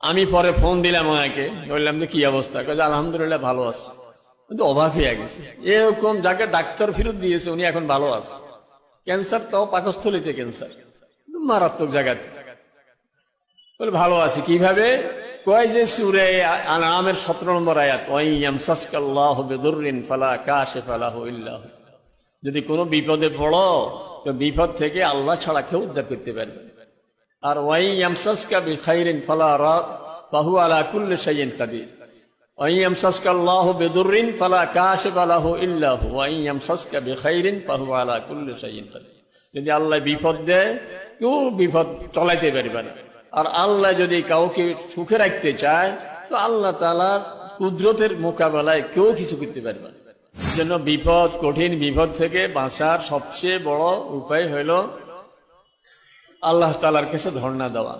আমি পরে ফোন দিলাম ওনাকে, বললাম যে কি অবস্থা, কাজে আলহামদুলিল্লাহ ভালো আছে। কিন্তু অবাক হয়ে গেছে, এরকম যাকে ডাক্তার ফেরত দিয়েছে উনি এখন ভালো আছে। ক্যান্সার, তাও পাকস্থলীতে ক্যান্সার, মারাত্মক জায়গাতে। বলে ভালো আছে কিভাবে? কয় যে সূরা আনআমের 17 নম্বর আয়াত, ওয়াই ইয়ামসাসকাল্লাহু বিদুররিন ফালা কাশিফা লাহু ইল্লা হু। যদি কোনো বিপদে পড়ো তো বিপদ থেকে আল্লাহ ছাড়া কেউ উদ্ধার করতে পারবে। আর ওয়াই ইয়ামসাসকা বিখাইরিন ফালা ফাহুয়া আলা কুল্লি শাইইন কাদির। ওয়াই ইয়ামসাসকাল্লাহু বিদুররিন ফালা কাশিফা লাহু ইল্লা হু ওয়াই ইয়ামসাসকা বিখাইরিন ফাহুয়া আলা কুল্লি শাইইন কাদির। যদি আল্লাহ বিপদ দেয়, কেউ বিপদ চলাইতে পারবে না। আর আল্লাহ যদি কাউকে সুখে রাখতে চায় তো আল্লাহ তাআলার কুদরতের মোকাবেলায় কেউ কিছু করতে পারবে না। জন্য বিপদ, কঠিন বিপদ থেকে বাঁচার সবচেয়ে বড় উপায় হলো আল্লাহ তাআলার কাছে ধর্ণা দেওয়া।